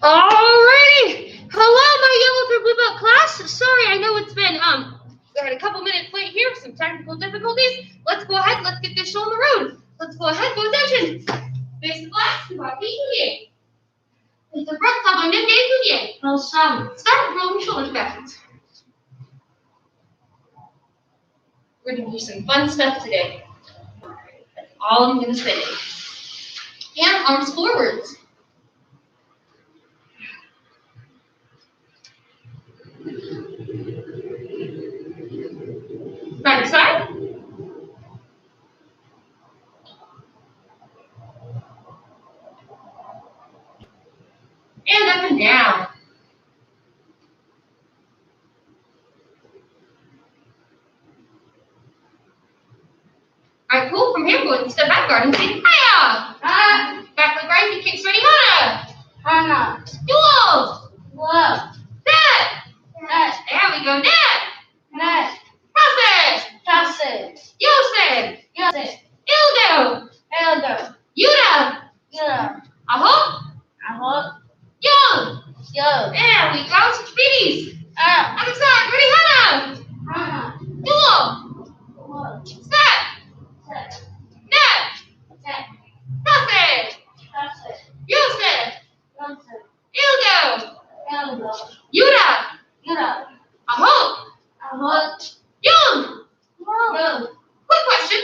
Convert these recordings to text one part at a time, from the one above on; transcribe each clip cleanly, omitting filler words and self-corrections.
Alrighty. Hello, my yellow through blue belt class. Sorry, I know it's been we had a couple minutes late here, some technical difficulties. Let's go ahead. Let's get this show on the road. Let's go ahead. Go attention. Face the class. It's a breath up on midday. Well, start rolling your shoulders backwards. We're gonna do some fun stuff today. That's all I'm gonna say. And arms forwards. Right side. And up and down. Alright, cool. From here, go ahead and step back guard and say, hiya! Back leg rising kicks ready, hana! Dual! Set! There we go, net! Passage! Yosef! Ildo! Yuda! Aho! Young! There we go, switch beaties! Other side, ready, hana! Dual! Set! Net! Passage! Yosef! Ildo! Yuda! Aho! Young! Quick question.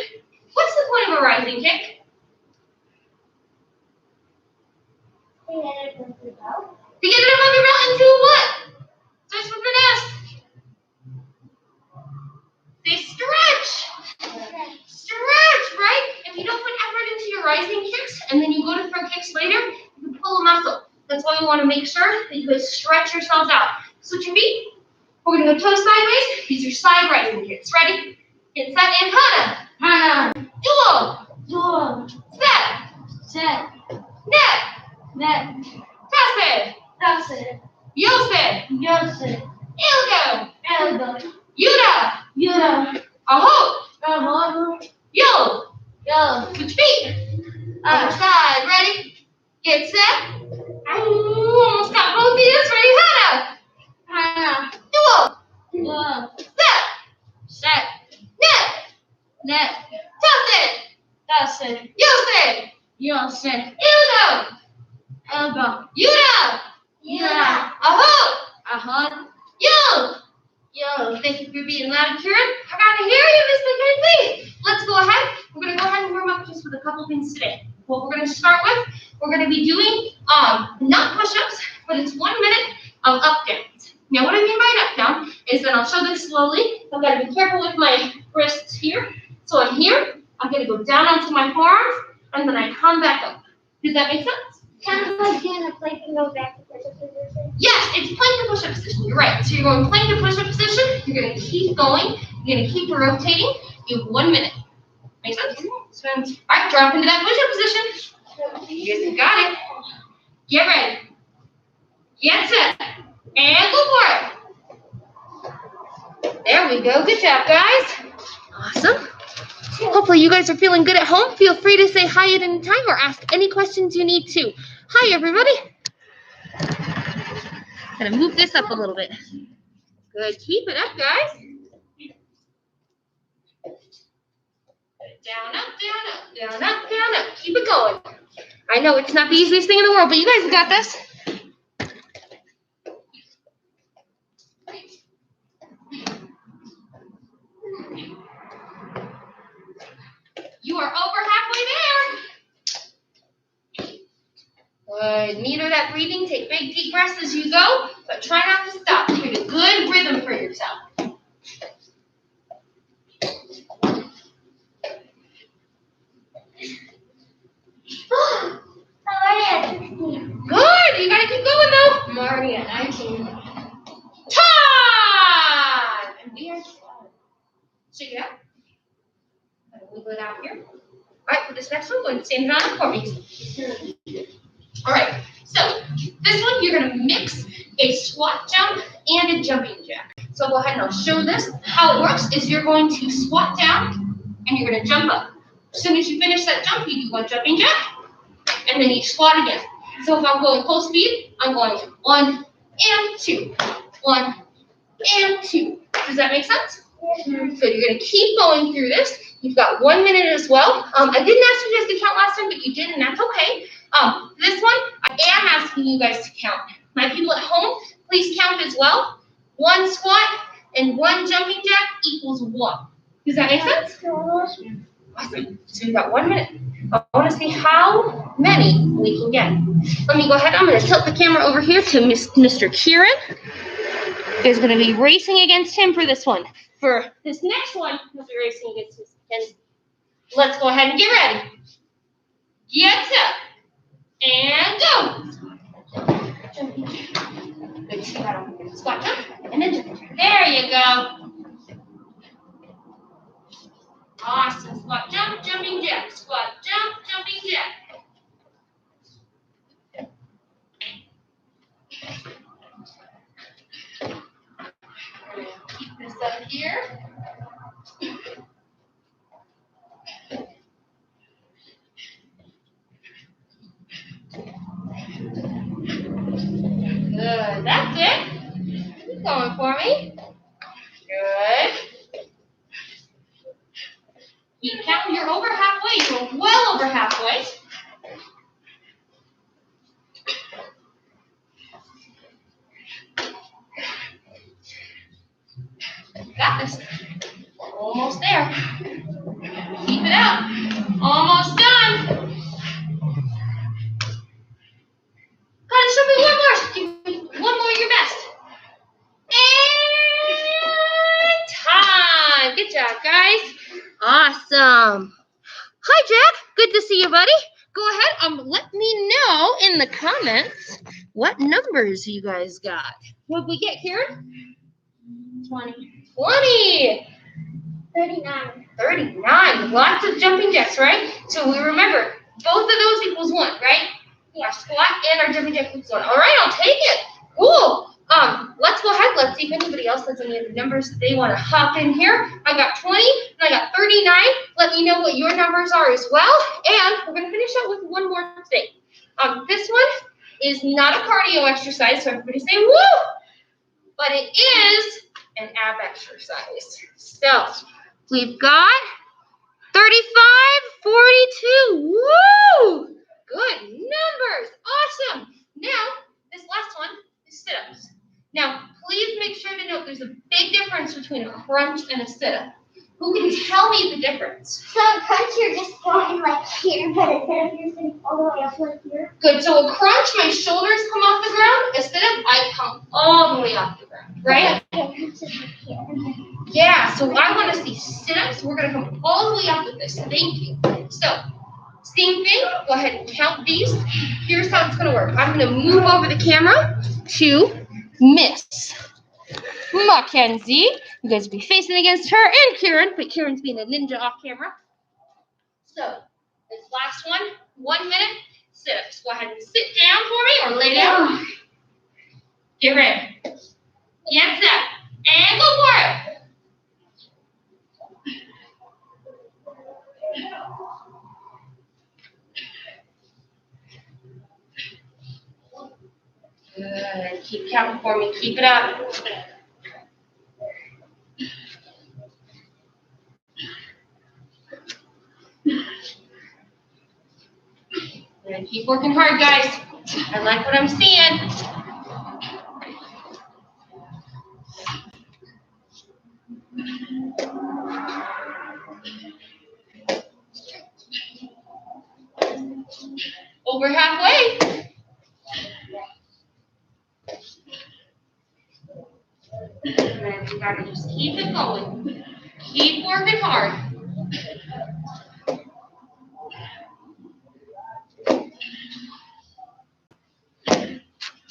What's the point of a rising kick? To get it above your belt and do what? Starts with an S. Say stretch. Stretch, right? If you don't put effort into your rising kicks and then you go to throw kicks later, you can pull a muscle. That's why you want to make sure that you guys stretch yourselves out. Switch your feet. We're going to go toes sideways. These are side rising kicks. Ready? Get set and hana. Dual. Set. Net. Passage. Yosef. Ildo. Yuda. Aho. Yo. Switch feet. Other side. Ready? Get set. Almost got both of these. Ready? Hana. Dual. Set. Net. Passage. Yosef. Ildo. Yuda. Aho. Yo. Thank you for being loud, Kieran. I gotta hear you, Miss McKenzie. Let's go ahead. We're gonna go ahead and warm up just with a couple things today. What we're gonna start with, we're gonna be doing not push-ups, but it's 1 minute of up downs. Now, what I mean by an up down is that I'll show this slowly. I've got to be careful with my wrists here. So I'm here. I'm gonna go down onto my forearms, and then I come back up. Does that make sense? Kind of like doing a plank and go back to push-up position. Yes, it's plank to push-up position. You're right. So you're going plank to push-up position. You're going to keep going. You're going to keep rotating. You have 1 minute. Make sense? All right, drop into that push-up position. You guys have got it. Get ready. Get set. And go for it. There we go. Good job, guys. Awesome. Hopefully you guys are feeling good at home. Feel free to say hi at any time or ask any questions you need to. Hi, everybody. Gonna move this up a little bit. Good. Keep it up, guys. Down, up. Keep it going. I know it's not the easiest thing in the world, but you guys got this. You are over halfway there. Good. Meter that breathing. Take big, deep breaths as you go, but try not to stop. Create a good rhythm for yourself. Good. You gotta keep going though. I'm already at 19. Time. And we are done. Shake it out. Wiggle it out here. All right, for this next one, go ahead and stand around for me. All right, so this one, you're going to mix a squat jump and a jumping jack. So go ahead and I'll show this. How it works is you're going to squat down and you're going to jump up. As soon as you finish that jump, you do one jumping jack, and then you squat again. So if I'm going full speed, I'm going 1 and 2. 1 and 2. Does that make sense? So you're going to keep going through this. You've got 1 minute as well. I didn't ask you guys to count last time, but you did, and that's okay. This one, I am asking you guys to count. My people at home, please count as well. 1 squat and 1 jumping jack equals 1. Does that make sense? Awesome. So we've got 1 minute. I want to see how many we can get. Let me go ahead. I'm going to tilt the camera over here to Mr. Kieran. Is going to be racing against him for this one. For this next one, he'll be racing against Miss Mackenzie. Let's go ahead and get ready. Get set. And go. Good. Squat jump. And then jump. There you go. Awesome. Squat jump, jumping jack. Squat jump, jumping jack. Keep this up here. Good. That's it. Keep going for me. Good. Keep counting. You're over halfway. You're well over halfway. Got this. Almost there. Keep it up. Almost done. Gotta show me one more. Give me one more, your best. And time. Good job, guys. Awesome. Hi, Jack. Good to see you, buddy. Go ahead. Let me know in the comments what numbers you guys got. What did we get, Karen? 20. 20. 39. 39. Lots of jumping jacks, right? So we remember, both of those equals 1, right? Our squat and our jumping jack equals 1. All right, I'll take it. Cool. Let's go ahead. Let's see if anybody else has any other numbers that they want to hop in here. I got 20 and I got 39. Let me know what your numbers are as well. And we're going to finish out with one more thing. This one is not a cardio exercise, so everybody say woo! But it is an ab exercise. So we've got 35, 42. Woo! Good numbers. Awesome. Now, this last one is sit-ups. Now, please make sure to note there's a big difference between a crunch and a sit-up. Who can tell me the difference? So a crunch, you're just going like here, but a sit-up, you're sitting all the way up like here. Good. So a crunch, my shoulders come off the ground. A sit-up, I come all the way off the ground. Right? Yeah. So I want to see sit-ups. We're going to come all the way up with this. Thank you. So, same thing. Go ahead and count these. Here's how it's going to work. I'm going to move over the camera to Miss Mackenzie. You guys will be facing against her and Kieran, but Kieran's being a ninja off camera. So, this last one, 1 minute sit-ups. Go ahead and sit down for me or lay down. Get ready. Get set. And go for it. Good. Keep counting for me. Keep it up. And keep working hard, guys. I like what I'm seeing. Over halfway. And then we gotta just keep it going. Keep working hard.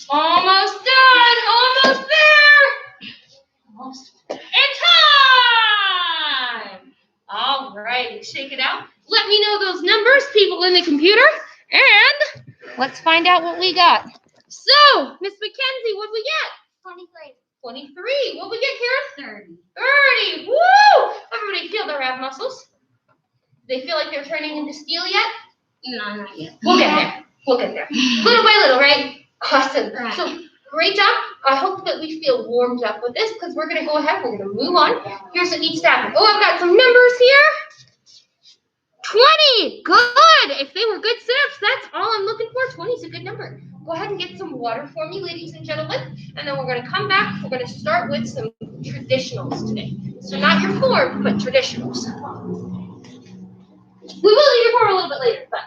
Almost done. Almost there. Almost. And time. All right. Shake it out. Let me know those numbers, people in the computer. And let's find out what we got. So, Miss Mackenzie, what we get? 23. 23. What we get, Karen? 30. Woo! Everybody feel their ab muscles. Do they feel like they're turning into steel yet? No, not yet. We'll get there. We'll get there. Little by little, right? Awesome. Right. So great job. I hope that we feel warmed up with this because we're going to go ahead. We're going to move on. Here's what needs to happen. Oh, I've got some numbers here. 20. Good. If they were good sit-ups, that's all I'm looking for. 20 is a good number. Go ahead and get some water for me, ladies and gentlemen. And then we're going to come back. We're going to start with some traditionals today. So not your form, but traditionals. We will do your form a little bit later, but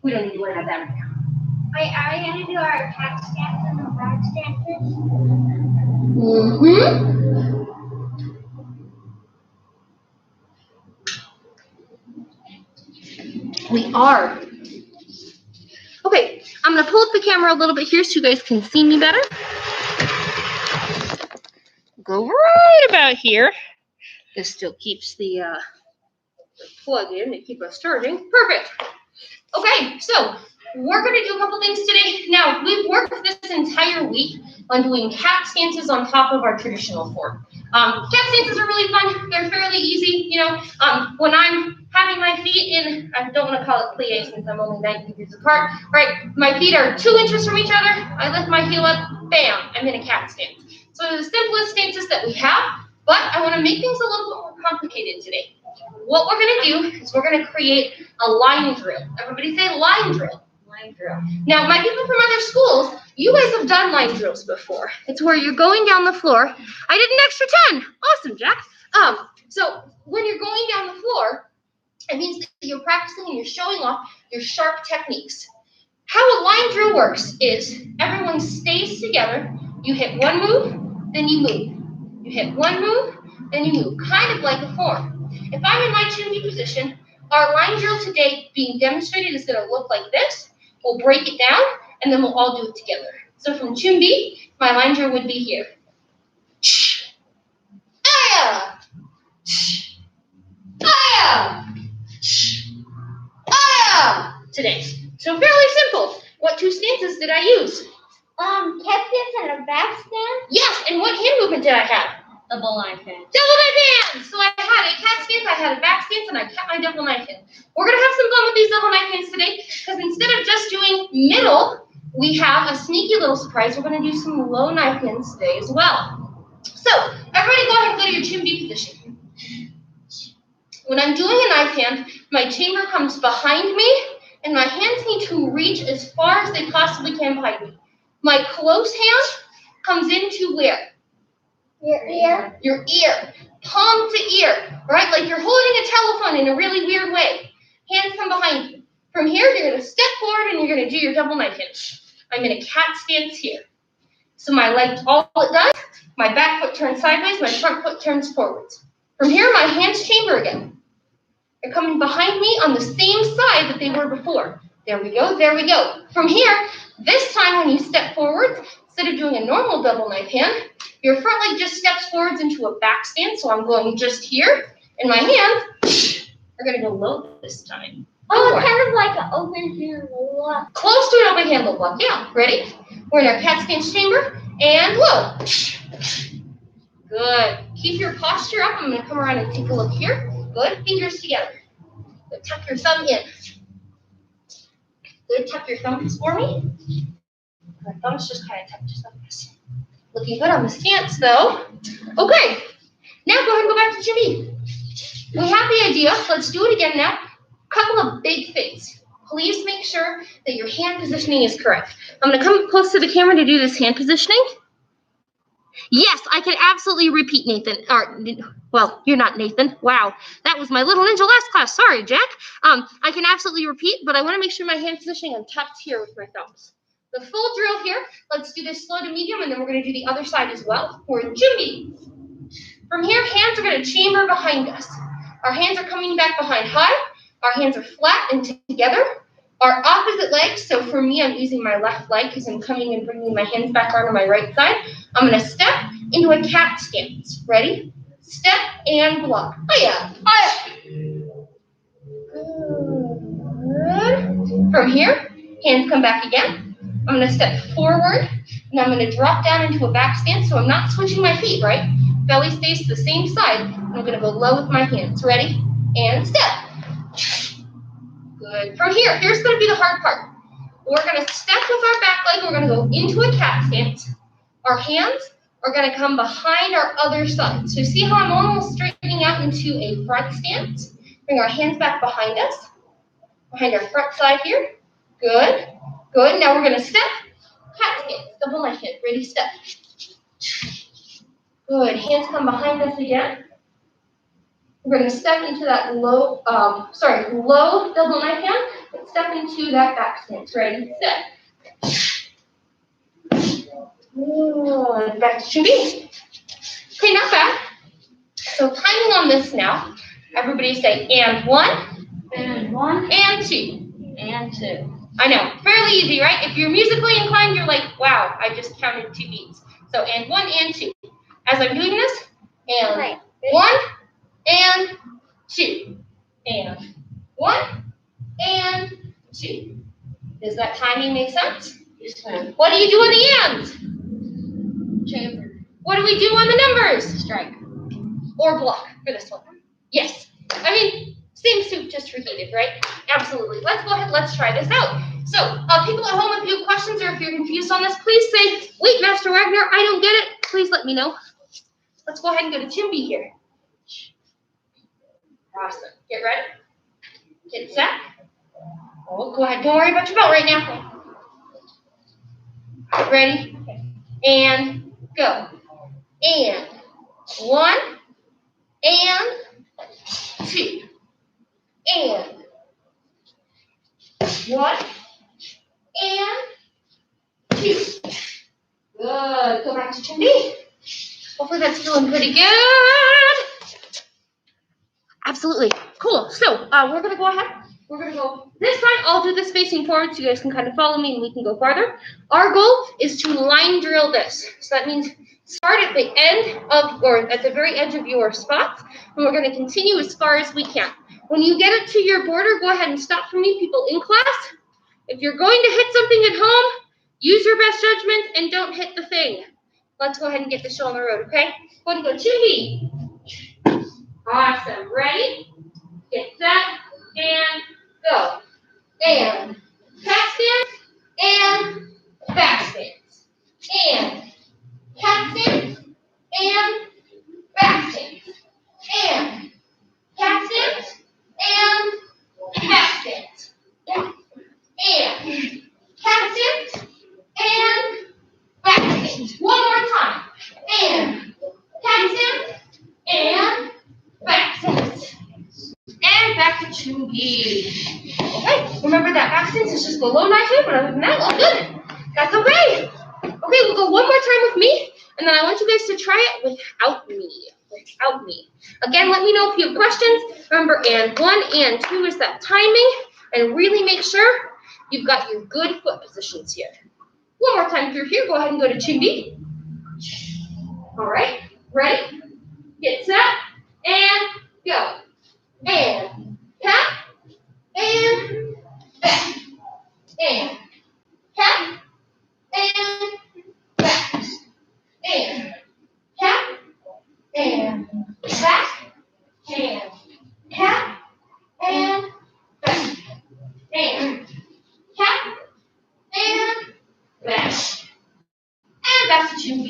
we don't need to worry about that right now. Wait, are we going to do our cat stance and the frog stances? We are. Okay, I'm going to pull up the camera a little bit here so you guys can see me better. Go right about here. This still keeps the plug in to keep us charging. Perfect. Okay, so we're going to do a couple things today. Now, we've worked this entire week on doing cat stances on top of our traditional form. Cat stances are really fun. They're fairly easy. When I'm having my feet in, I don't want to call it plie since I'm only 9 fingers apart, right? My feet are 2 inches from each other. I lift my heel up, bam, I'm in a cat stance. So they're the simplest stances that we have, but I want to make things a little bit more complicated today. What we're going to do is we're going to create a line drill. Everybody say line drill. Line drill. Now, my people from other schools, you guys have done line drills before. It's where you're going down the floor. I did an extra 10. Awesome, Jack. So when you're going down the floor, it means that you're practicing and you're showing off your sharp techniques. How a line drill works is everyone stays together. You hit one move, then you move. You hit one move, then you move. Kind of like a form. If I'm in my chimney position, our line drill today being demonstrated is going to look like this. We'll break it down, and then we'll all do it together. So from chimney, my line drill would be here. Aya! Aya! Aya! Today. So fairly simple. What 2 stances did I use? Cat stance and a back stance. Yes, and what hand movement did I have? Double knife hand. Double knife hand! So I had a cat stance, I had a back stance, and I kept my double knife hand. We're going to have some fun with these double knife hands today, because instead of just doing middle, we have a sneaky little surprise. We're going to do some low knife hands today as well. So, everybody go ahead and go to your chimney position. When I'm doing a knife hand, my chamber comes behind me, and my hands need to reach as far as they possibly can behind me. My close hand comes into where? Your ear. Your ear. Palm to ear, right? Like you're holding a telephone in a really weird way. Hands come behind you. From here, you're going to step forward and you're going to do your double knife hand. I'm in a cat stance here. So my leg, all it does, my back foot turns sideways, my front foot turns forwards. From here, my hands chamber again. They're coming behind me on the same side that they were before. There we go, there we go. From here, this time when you step forward, instead of doing a normal double knife hand, your front leg just steps forwards into a back stance, so I'm going just here, and my hands are going to go low this time. Oh, it's kind of like an open handle block. Close to an open handle block, yeah. Ready? We're in our cat stance chamber, and low. Good. Keep your posture up. I'm going to come around and take a look here. Good. Fingers together. Good. Tuck your thumb in. Good. Tuck your thumbs for me. Good. Thumbs just kind of tuck just like this. Looking good on the stance, though. Okay. Now go ahead and go back to Jimmy. We have the idea. Let's do it again now. A couple of big things. Please make sure that your hand positioning is correct. I'm going to come close to the camera to do this hand positioning. Yes, I can absolutely repeat, Nathan. Well, you're not Nathan. Wow, that was my little ninja last class. Sorry, Jack. I can absolutely repeat, but I want to make sure my hand positioning, I'm tucked here with my thumbs. The full drill here. Let's do this slow to medium, and then we're going to do the other side as well. We're in Jimmy. From here, hands are going to chamber behind us. Our hands are coming back behind high. Our hands are flat and together. Our opposite legs, so for me, I'm using my left leg because I'm coming and bringing my hands back onto my right side. I'm going to step into a cat stance. Ready? Step and block. Oh, yeah. Good. From here, hands come back again. I'm going to step forward, and I'm going to drop down into a back stance, so I'm not switching my feet, right? Belly stays to the same side. I'm going to go low with my hands. Ready? And step. Good. From here, here's going to be the hard part. We're going to step with our back leg. We're going to go into a cat stance. Our hands are going to come behind our other side. So see how I'm almost straightening out into a front stance? Bring our hands back behind us, behind our front side here. Good. Good. Now we're going to step. Cat stance. Double my hip. Ready, step. Good. Hands come behind us again. We're going to step into that low double knife hand, and step into that back stance. Ready, step. Good. Back to 2B. Okay, not bad. So timing on this now. Everybody say, and 1. And 1. And 2. And 2. I know, fairly easy, right? If you're musically inclined, you're like, wow, I just counted 2 beats. So, and 1 and 2. As I'm doing this, and 1 and 2. And 1 and 2. Does that timing make sense? Yes, ma'am. What do you do on the ends? Chamber. What do we do on the numbers? Strike. Or block for this one. Yes. I mean, same soup, just reheated, right? Absolutely. Let's go ahead. Let's try this out. So, people at home, if you have questions or if you're confused on this, please say, wait, Master Wagner, I don't get it. Please let me know. Let's go ahead and go to Chimby here. Awesome. Get ready. Get set. Oh, go ahead. Don't worry about your belt right now. Ready? And go. And 1 and 2. And 1 and 2. Good. Go back to Chimby. Hopefully that's feeling pretty good. Absolutely. Cool. So we're going to go ahead. We're going to go this time. I'll do this facing forward so you guys can kind of follow me and we can go farther. Our goal is to line drill this. So that means start at the end of, or at the very edge of your spots, and we're going to continue as far as we can. When you get it to your border, go ahead and stop for me, people in class. If you're going to hit something at home, use your best judgment and don't hit the thing. Let's go ahead and get the show on the road, okay? Go ahead and go 2B. Awesome. Ready? Get set and go. And cat stance and back stance. And cat stance and back stance. And cat stance and back stance. And cat stance and back stance. One more time. And cat stance and back stance. And back to 2B. Okay, remember that back stance is just below knife hip, but other than that, all good. That's okay. Okay, we'll go one more time with me, and then I want you guys to try it without me. Without me. Again, let me know if you have questions. Remember, and 1 and 2 is that timing, and really make sure you've got your good foot positions here. One more time through here. Go ahead and go to Chimby. All right, ready? Get set and go. And tap and back. And tap and back. And tap and back. And tap and back. And tap and back. And back to 2B.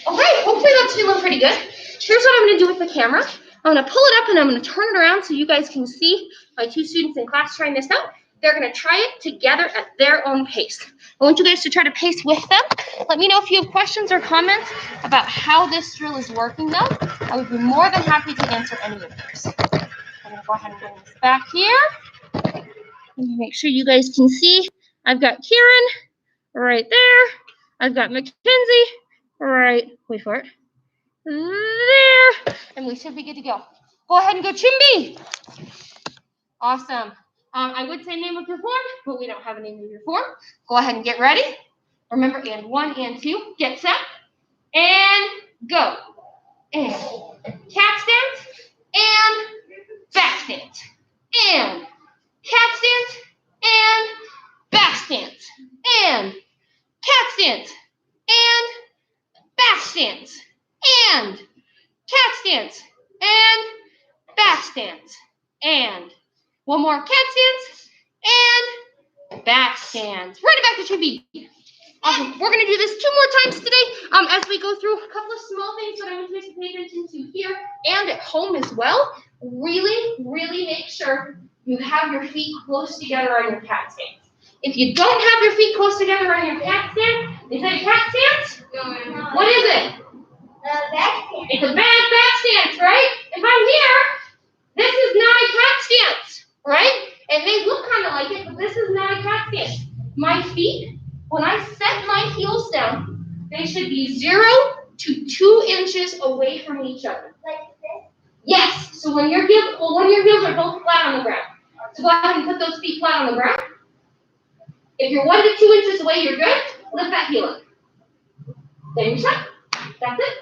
Okay, hopefully that's feeling pretty good. Here's what I'm going to do with the camera. I'm going to pull it up and I'm going to turn it around so you guys can see my 2 students in class trying this out. They're going to try it together at their own pace. I want you guys to try to pace with them. Let me know if you have questions or comments about how this drill is working though. I would be more than happy to answer any of those. I'm going to go ahead and bring this back here. Make sure you guys can see. I've got Kieran right there. I've got Mackenzie right, wait for it, there. And we should be good to go. Go ahead and go Chimby. Awesome. I would say name of your form, but we don't have a name of your form. Go ahead and get ready. Remember, and 1 and 2. Get set. And go. And cat stance. And back stance. And cat stance. And back stance. And cat stance. And back stance. And cat stance. And back stance. And one more cat stance back stands. Right back to 2B. Awesome. We're going to do this 2 more times today as we go through a couple of small things that I want you guys to pay attention to here and at home as well. Really, really make sure you have your feet close together on your cat stance. If you don't have your feet close together on your cat stance, is that a cat stance? No. What is it? Back stance. It's a bad back stance, right? If I'm here, this is not a cat stance, right? It may look kind of like it, but this is not a cat stance. My feet, when I set my heels down, they should be 0 to 2 inches away from each other. Like this? Yes. So when your heels are both flat on the ground. So go ahead and put those feet flat on the ground. If you're 1 to 2 inches away, you're good. Lift that heel up. Then you're set. That's it.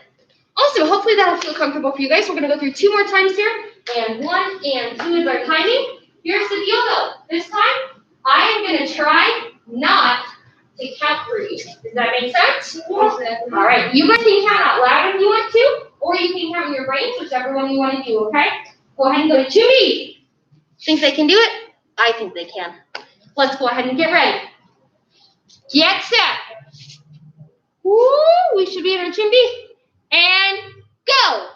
Awesome. Hopefully that'll feel comfortable for you guys. We're going to go through 2 more times here. And 1 and 2 is our timing. Here's the deal though. This time, I am going to try not to count for you. Does that make sense? Yes. All right. You guys can count out loud if you want to, or you can count in your brains, whichever one you want to do, okay? Go ahead and go to 2B. Think they can do it? I think they can. Let's go ahead and get ready. Get set. Woo! We should be in our 2B. And go.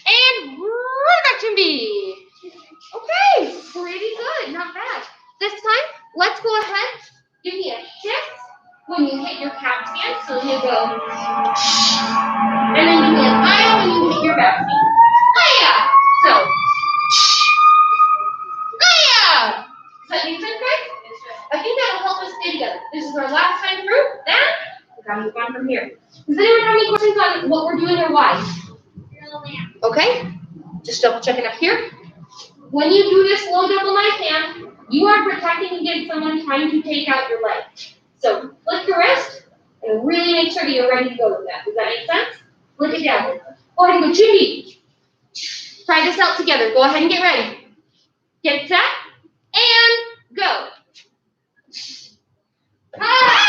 And run back to B. Okay, pretty good, not bad. This time, let's go ahead. Give me a hiss when you hit your cat stance. So you go, and then give me an eye when you hit your back stance. Hiya. So, hiya. Does that make sense, guys? I think that'll help us stay together. This is our last time through. Then we gotta move on from here. Does anyone have any questions on what we're doing or why? Okay, just double checking up here. When you do this low double knife hand, you are protecting against someone trying to take out your leg. So flick your wrist and really make sure that you're ready to go with that. Does that make sense? Flick it down. Go ahead and go 2B. Try this out together. Go ahead and get ready. Get set and go. Ah!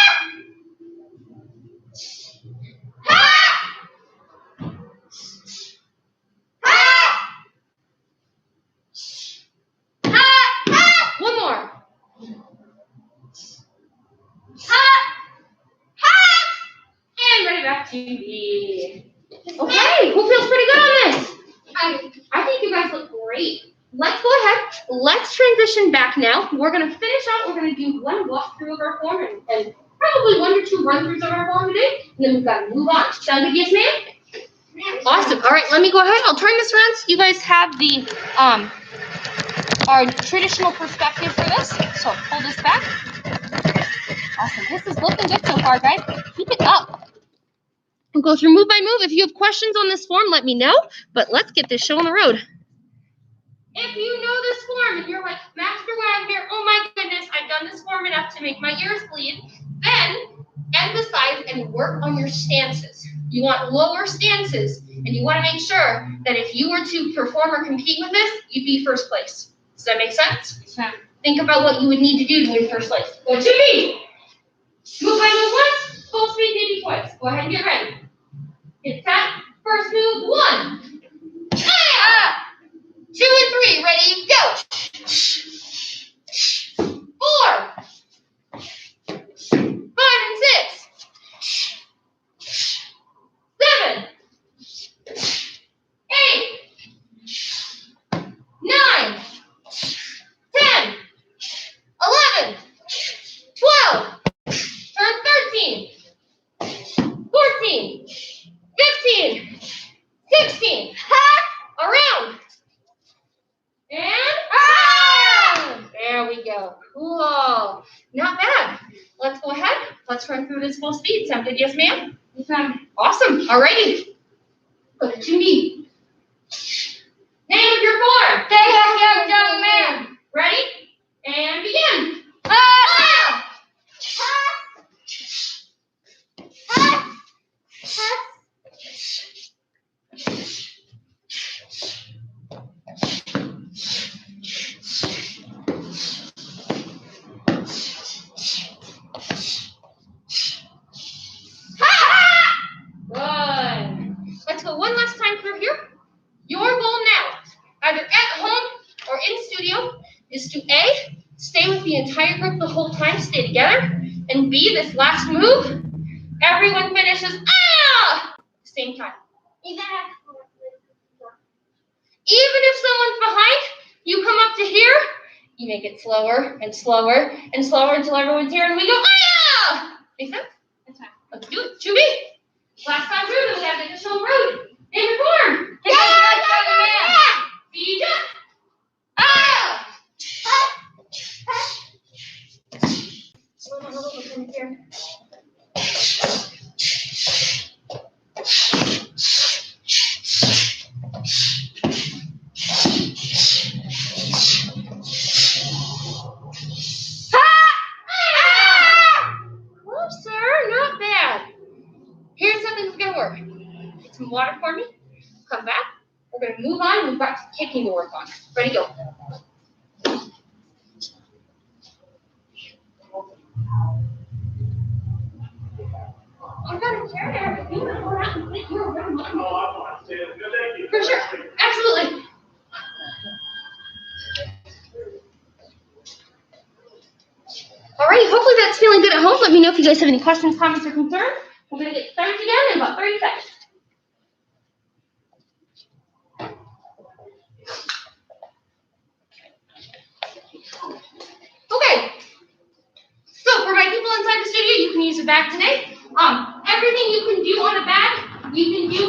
One more. And ready back to B. Okay, who feels pretty good on this? I think you guys look great. Let's go ahead. Let's transition back now. We're going to finish out. We're going to do 1 walkthrough of our form and probably 1 or 2 run-throughs of our form today. And then we've got to move on. Sound good, yes, ma'am? Awesome. All right, let me go ahead. I'll turn this around so you guys have the our traditional perspective for this. So pull this back. Awesome. This is looking good so far, guys. Keep it up. We'll go through move by move. If you have questions on this form, let me know. But let's get this show on the road. If you know this form and you're like, Master Wagner, oh my goodness, I've done this form enough to make my ears bleed, then emphasize and work on your stances. You want lower stances, and you want to make sure that if you were to perform or compete with this, you'd be first place. Does that make sense? Yeah. Think about what you would need to do to win first place. Go 2B. Move by move once, full speed maybe twice. Go ahead and get ready. Get set. First move, 1. 2 and 3, ready, go. 4. 5 and 6. 7. 8. 9. 10. 11. 12. Turn 13. 14. 15. 16. Around. And there we go. Cool. Not bad. Let's go ahead. Let's run through this full speed. Sound good? Yes, ma'am? Yes, ma'am. Awesome. Alrighty. Go to 2B. Name of your form. Young man. Ready? And begin. video is to A, stay with the entire group the whole time, stay together, and B, this last move, everyone finishes, same time. Even if someone's behind, you come up to here, you make it slower and slower and slower until everyone's here, and we go, Make sense? That's fine. Let's do it. 2B. Last time through, then we have the additional root. In reform. Feet up. Here. Not bad. Here's something that's going to work. Get some water for me. Come back. We're going to move on. We've got some kicking to work on. Ready, go. I got a chair there. You want to go out and sit here? For sure. Absolutely. Alright, hopefully that's feeling good at home. Let me know if you guys have any questions, comments, or concerns. We're going to get started again in about 30 seconds. Okay. So for my people inside the studio, you can use a bag today. Everything you can do on a bag, you can do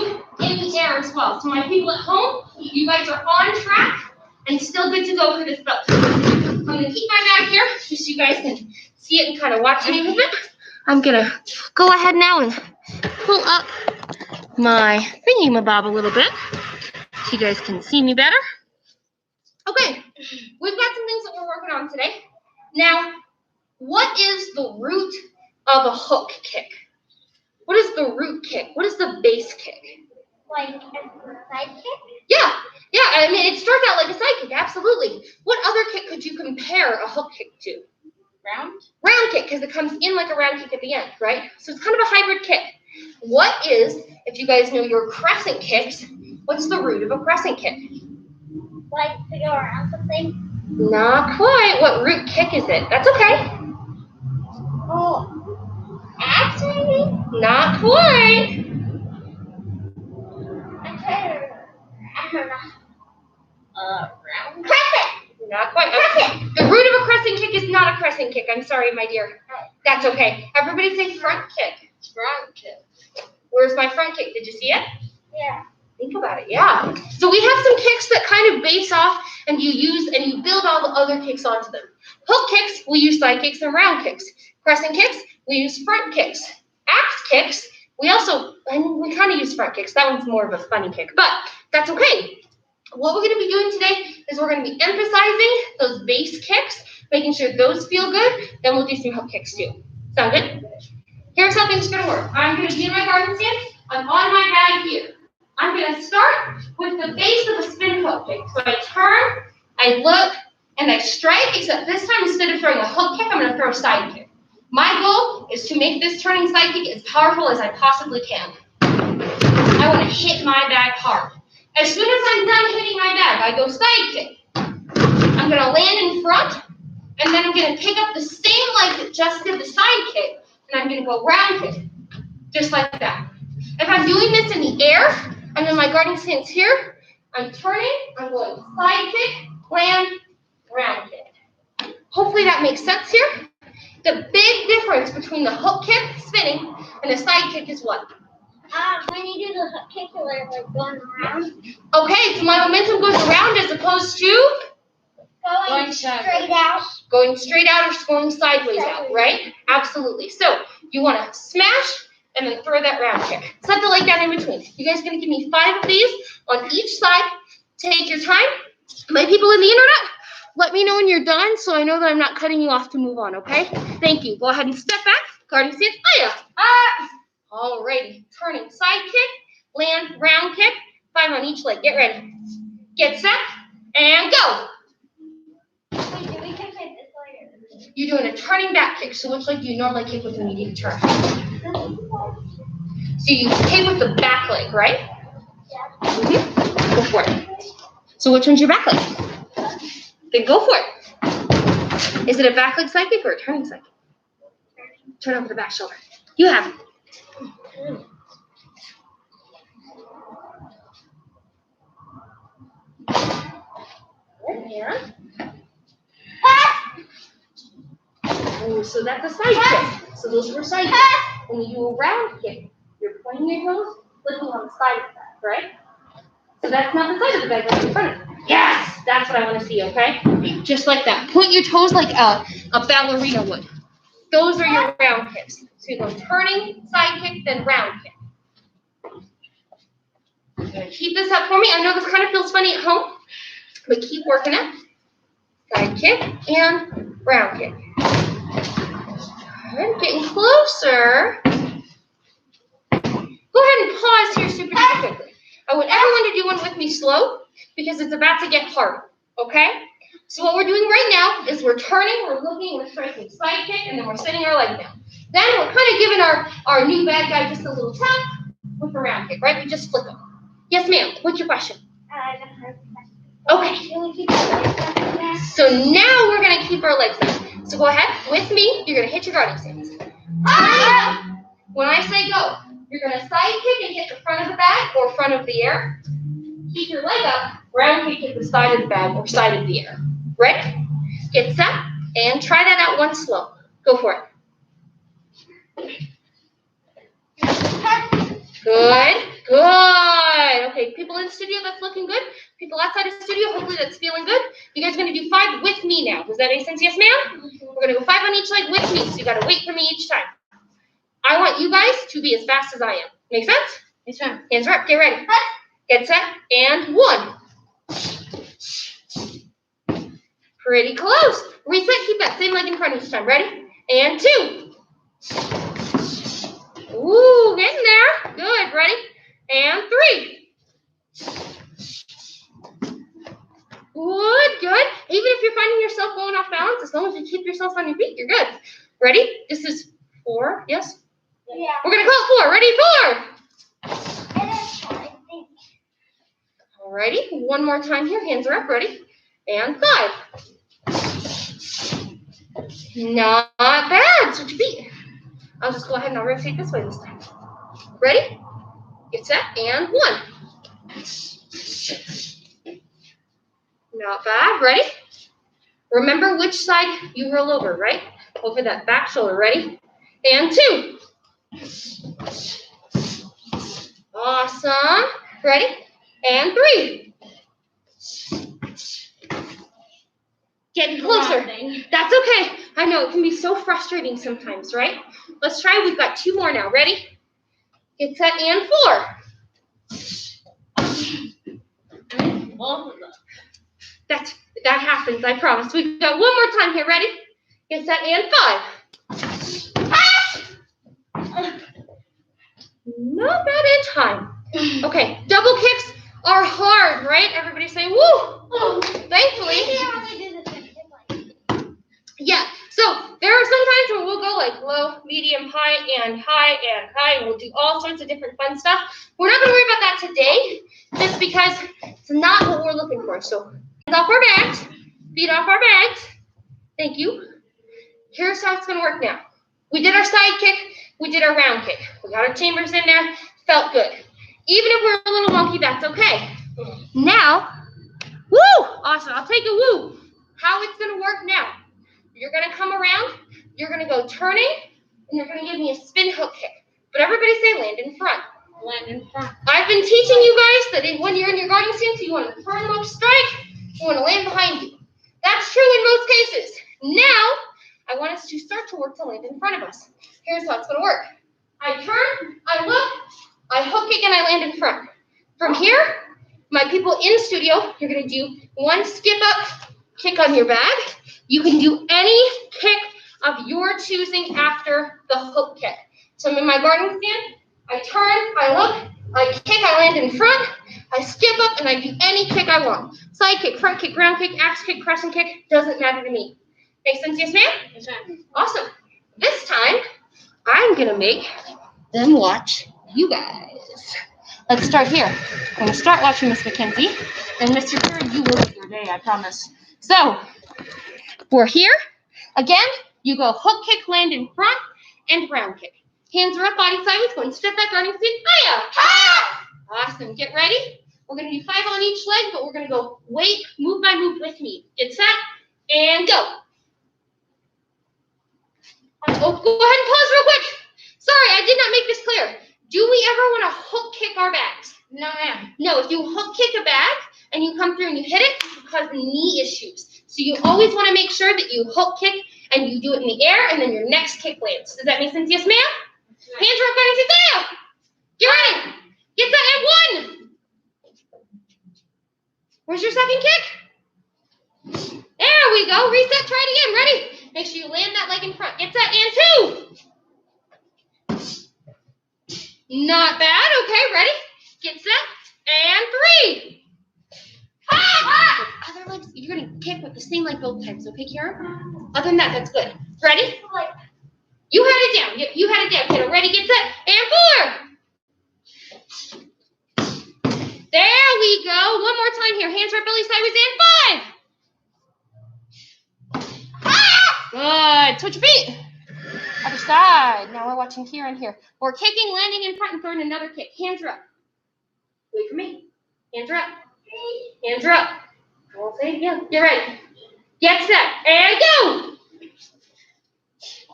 in the air as well. So my people at home, you guys are on track and still good to go for this belt. I'm going to keep my bag here just so you guys can see it and kind of watch me move it. I'm going to go ahead now and pull up my thingy-mabob a little bit so you guys can see me better. Okay, we've got some things that we're working on today. Now, what is the root of a hook kick? What is the root kick? What is the base kick? Like a side kick? Yeah, I mean, it starts out like a side kick, absolutely. What other kick could you compare a hook kick to? Round? Round kick, because it comes in like a round kick at the end, right? So it's kind of a hybrid kick. What is, if you guys know your crescent kicks, what's the root of a crescent kick? Like to go around something? Not quite. What root kick is it? That's okay. Oh, actually, Not quite. I don't know. Round? Crescent. Not quite. Crescent. The root of a crescent kick is not a crescent kick. I'm sorry, my dear. That's okay. Everybody say front kick. Front kick. Where's my front kick? Did you see it? Yeah. Think about it, yeah. So we have some kicks that kind of base off and you use and you build all the other kicks onto them. Hook kicks, we use side kicks and round kicks. Crescent kicks, we use front kicks. Axe kicks, we kind of use front kicks. That one's more of a funny kick, but that's okay. What we're going to be doing today is we're going to be emphasizing those base kicks, making sure those feel good. Then we'll do some hook kicks too. Sound good? Here's how things are going to work. I'm going to be in my garden stance. I'm on my bag here. I'm going to start with the base of a spin hook kick. So I turn, I look, and I strike, except this time instead of throwing a hook kick, I'm going to throw a side kick. My goal is to make this turning side kick as powerful as I possibly can. I want to hit my bag hard. As soon as I'm done hitting my bag, I go side kick. I'm going to land in front, and then I'm going to pick up the same leg that just did the side kick, and I'm going to go round kick, just like that. If I'm doing this in the air, I'm in my guarding stance here, I'm turning, I'm going side kick, land, round kick. Hopefully that makes sense here. The big difference between the hook kick, spinning, and the side kick is what? When you do the hook kick, you're like going around. Okay, so my momentum goes around as opposed to? Going straight out. Going straight out or going sideways out, right? Absolutely. So you want to smash and then throw that round kick. Set the leg down in between. You guys are going to give me 5 of these on each side. Take your time. My people in the internet, let me know when you're done so I know that I'm not cutting you off to move on, okay? Thank you. Go ahead and step back. Guarding stance. Alrighty. Turning side kick, land, round kick. 5 on each leg. Get ready. Get set, and go. Wait, do we kick it this way or? You're doing a turning back kick. So which leg do you normally kick with when you need to turn? So you kick with the back leg, right? Yeah. Go for it. So which one's your back leg? Then go for it. Is it a back leg side kick or a turning side kick? Turn over the back shoulder. You have it. And oh, so that's a side kick. So those were side kicks. When you do a round kick, you're pointing your toes, flipping on the side of that, right? So that's not the side of the bag, that's in front of it. Yes, that's what I want to see, okay? Just like that. Point your toes like a ballerina would. Those are your round kicks. So you go turning, side kick, then round kick. Keep this up for me. I know this kind of feels funny at home, but keep working it. Side kick and round kick. Good. Getting closer. Go ahead and pause here super quickly. I want everyone to do one with me slow because it's about to get hard. Okay? So what we're doing right now is we're turning, we're looking, we're striking side kick, and then we're setting our leg down. Then we're kind of giving our new bad guy just a little tap with the round kick, right? We just flip him. Yes, ma'am. What's your question? Okay. So now we're going to keep our legs up. So go ahead with me. You're going to hit your guarding stance. When I say go, you're going to side kick and hit the front of the bag or front of the air. Keep your leg up. Round kick at the side of the bag or side of the air. Ready? Get set and try that out one slow. Go for it. Good. Good. Okay, people in studio, that's looking good. People outside of studio, hopefully that's feeling good. You guys are going to do 5 with me now. Does that make sense? Yes, ma'am? We're going to go 5 on each leg with me, so you got to wait for me each time. I want you guys to be as fast as I am. Make sense? Yes, ma'am. Hands are up. Get ready. Get set. And 1. Pretty close. Reset. Keep that same leg in front each time. Ready? And 2. Ooh, getting there. Good. Ready? And 3. Good, good. Even if you're finding yourself going off balance, as long as you keep yourself on your feet, you're good. Ready? This is 4. Yes? Yeah. We're going to call it 4. Ready? 4. Alrighty. One more time here. Hands are up. Ready? And 5. Not bad. Switch your feet. I'll just go ahead and I'll rotate this way this time. Ready? Get set. And 1. Not bad. Ready? Remember which side you roll over, right? Over that back shoulder. Ready? And 2. Awesome. Ready? And 3. Getting closer. That's okay. I know it can be so frustrating sometimes, right? Let's try. We've got 2 more now. Ready? Get set. And 4. That happens, I promise. We've got 1 more time here. Ready? Get set. And 5. Not bad in time. Okay, double kicks are hard, right? Everybody say, woo! Thankfully. Yeah, so there are some times where we'll go like low, medium, high, and high, and high. We'll do all sorts of different fun stuff. We're not going to worry about that today, just because it's not what we're looking for. So hands off our bags, feet off our bags. Thank you. Here's how it's going to work now. We did our side kick. We did our round kick. We got our chambers in there. Felt good. Even if we're a little wonky, that's okay. Now, woo! Awesome. I'll take a woo. How it's going to work now. You're going to come around. You're going to go turning. And you're going to give me a spin hook kick. But everybody say land in front. Land in front. I've been teaching you guys that when you're in your guarding stance, you want to turn them up strike. You want to land behind you. That's true in most cases. Now, I want us to start to work to land in front of us. Here's how it's going to work. I turn, I look, I hook kick, and I land in front. From here, my people in studio, you're going to do 1 skip up kick on your bag. You can do any kick of your choosing after the hook kick. So I'm in my guarding stand. I turn, I look, I kick, I land in front. I skip up, and I do any kick I want. Side kick, front kick, ground kick, axe kick, crescent kick. Doesn't matter to me. Make sense, yes, ma'am? Yes, ma'am. Awesome. This time, I'm going to make them watch you guys. Let's start here. I'm going to start watching Miss Mackenzie. And Mr. Curry, you will get your day, I promise. So, we're here. Again, you go hook kick, land in front, and round kick. Hands are up, body sideways, going step back, running feet, hiya! Awesome, get ready. We're gonna do 5 on each leg, but we're gonna go weight, move by move with me. Get set, and go. Oh, go ahead and pause real quick. Sorry, I did not make this clear. Do we ever want to hook kick our bags? No, ma'am. No, if you hook kick a bag and you come through and you hit it, it causes knee issues. So you always want to make sure that you hook kick and you do it in the air and then your next kick lands. Does that make sense? Yes, ma'am? Hands are up, running to there. Get ready. Get that and 1. Where's your second kick? There we go. Reset, try it again. Ready? Make sure you land that leg in front. Get that and 2. Not bad. Okay, ready? Get set, and 3. Other legs, you're going to kick with the same leg both times, okay, Karen? Other than that, that's good. Ready? You had it down. You had it down, kiddo. Ready, get set, and 4. There we go. One more time here. Hands right belly sideways, and 5. Good. Switch your feet. Other side. Now we're watching Kieran here. We're kicking, landing in front, and throwing another kick. Hands are up. Wait for me. Hands are up. Hands are up. I'll say it again. Get ready. Get set. And go.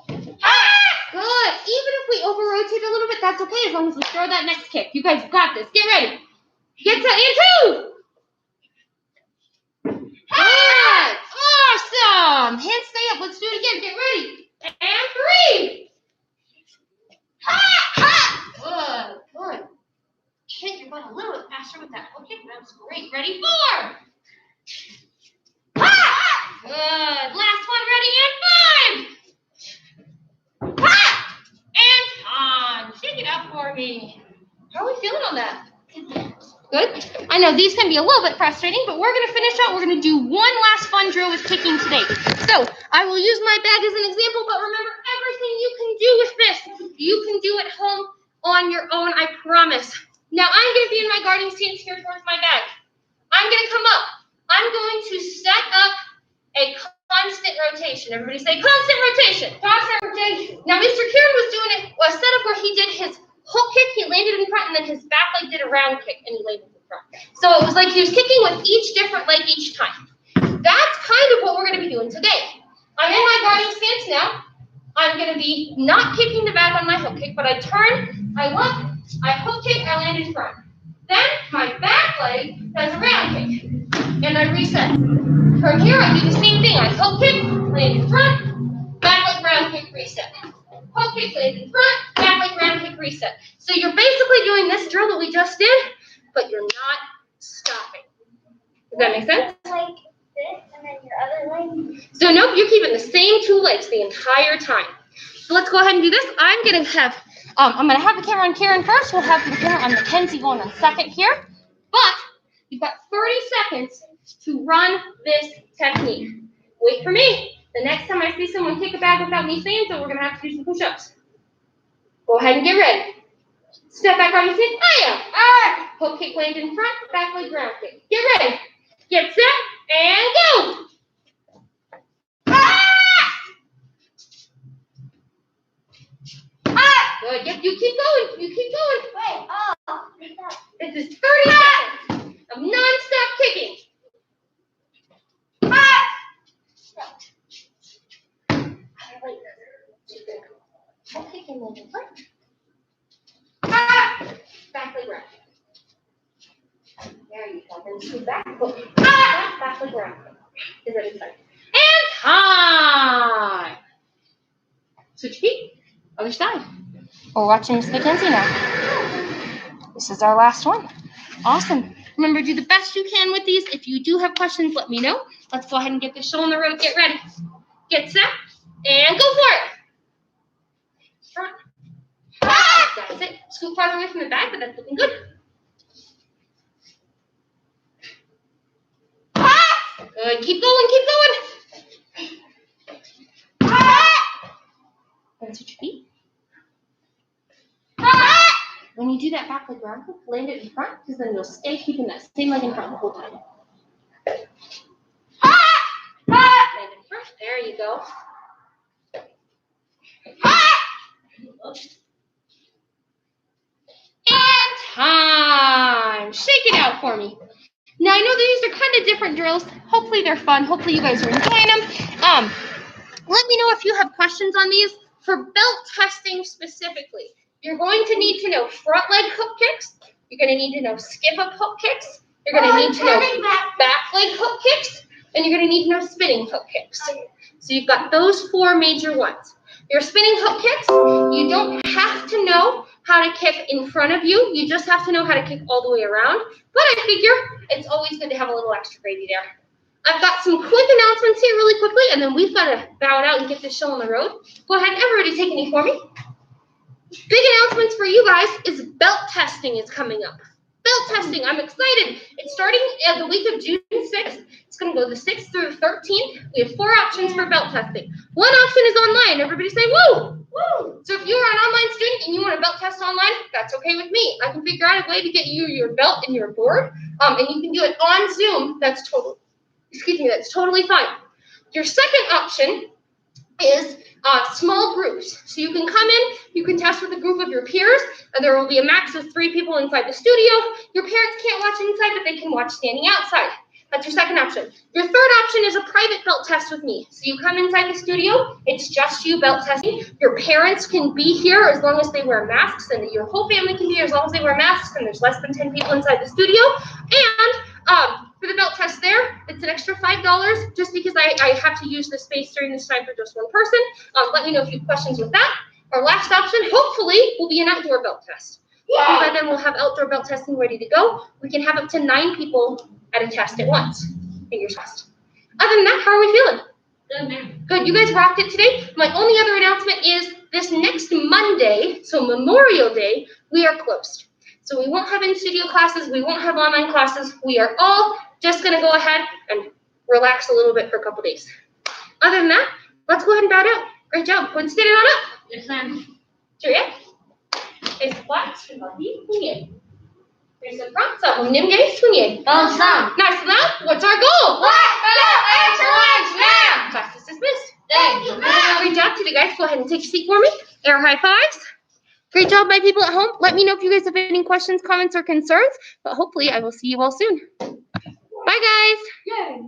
Good. Even if we over-rotate a little bit, that's okay as long as we throw that next kick. You guys got this. Get ready. Get set. And 2. Good. Awesome. Hands stay up. Let's do it again. Get ready. And 3. Good. Good. Hit your butt a little bit faster with that. Okay, that was great. Ready? 4. Good. Last one. Ready? And 5. And on. Shake it up for me. How are we feeling on that? Good. I know these can be a little bit frustrating, but we're going to finish out. We're going to do one last fun drill with kicking today. So I will use my bag as an example, but remember everything you can do with this, you can do at home on your own, I promise. Now I'm going to be in my guarding stance here towards my bag. I'm going to come up. I'm going to set up a constant rotation. Everybody say constant rotation. Constant rotation. Now Mr. Kieran was doing a setup where he did his hook kick, he landed in front, and then his back leg did a round kick, and he landed in front. So it was like he was kicking with each different leg each time. That's kind of what we're going to be doing today. I'm in my guarding stance now. I'm going to be not kicking the bag on my hook kick, but I turn, I look, I hook kick, I land in front. Then my back leg does a round kick, and I reset. From here, I do the same thing. I hook kick, land in front, back leg round kick, reset. Hook kick, land in front, back leg round kick, reset. So you're basically doing this drill that we just did, but you're not stopping. Does that make sense? Like this, and then your other leg. So nope, you're keeping the same 2 legs the entire time. So let's go ahead and do this. I'm gonna have the camera on Kieran first. We'll have the camera on Mackenzie going on second here. But you've got 30 seconds to run this technique. Wait for me. The next time I see someone kick a bag without me saying so, we're gonna have to do some push-ups. Go ahead and get ready. Step back on your feet. Hiya. Hook kick, land in front, back leg round kick. Get ready. Get set and go. Good. Yep, you keep going. You keep going. Wait, This is 30 seconds of non-stop kicking. Hook kick and land in front. Back leg round. There you go. Then scoot back. Hook kick. Back leg round. Is that exciting? And time. Switch feet. Other side. We're watching Miss Mackenzie now. This is our last one. Awesome. Remember, do the best you can with these. If you do have questions, let me know. Let's go ahead and get this show on the road. Get ready. Get set. And go for it. Front. That's it. Scoot farther away from the back, but that's looking good. Good. Keep going. Keep going. And switch your feet. When you do that back leg round kick, land it in front, because then you'll stay keeping that same leg in front the whole time. go. Ah! And time. Shake it out for me. Now, I know these are kind of different drills. Hopefully they're fun. Hopefully you guys are enjoying them. Let me know if you have questions on these. For belt testing specifically, you're going to need to know front leg hook kicks. You're going to need to know skip up hook kicks. You're going to need to know back leg hook kicks. And you're going to need to know spinning hook kicks. So you've got those 4 major ones. Your spinning hook kicks, you don't have to know how to kick in front of you. You just have to know how to kick all the way around. But I figure it's always good to have a little extra gravy there. I've got some quick announcements here really quickly, and then we've got to bow it out and get this show on the road. Go ahead, everybody take any for me. Big announcements for you guys is belt testing is coming up. Belt testing, I'm excited. It's starting the week of June 6th. It's going to go the 6th through the 13th. We have 4 options for belt testing. One option is online. Everybody say, woo! Woo! So if you're an online student and you want a belt test online, that's okay with me. I can figure out a way to get you your belt and your board, and you can do it on Zoom. That's totally fine. Your second option is small groups. So you can come in, you can test with a group of your peers, and there will be a max of 3 people inside the studio. Your parents can't watch inside, but they can watch standing outside. That's your second option. Your third option is a private belt test with me. So you come inside the studio, it's just you belt testing. Your parents can be here as long as they wear masks, and your whole family can be here as long as they wear masks, and there's less than 10 people inside the studio. And for the belt test there, it's an extra $5 just because I have to use the space during this time for just one person. Let me know if you have questions with that. Our last option, hopefully, will be an outdoor belt test. By then, we'll have outdoor belt testing ready to go. We can have up to 9 people at a test at once. Fingers crossed. Other than that, how are we feeling? Good, man. Good. You guys rocked it today. My only other announcement is this next Monday, so Memorial Day, we are closed. So we won't have in-studio classes. We won't have online classes. We are all just going to go ahead and relax a little bit for a couple days. Other than that, let's go ahead and bow out. Great job. Go ahead and stand it on up. Yes, ma'am. Cheerio. Face flat. Face the front. So, nimge, swing. Well done. Nice enough. What's our goal? Class is dismissed. Thank you, ma'am. Great job today, guys. Go ahead and take a seat for me. Air high fives. Great job, my people at home. Let me know if you guys have any questions, comments, or concerns. But hopefully, I will see you all soon. Bye, guys. Yay.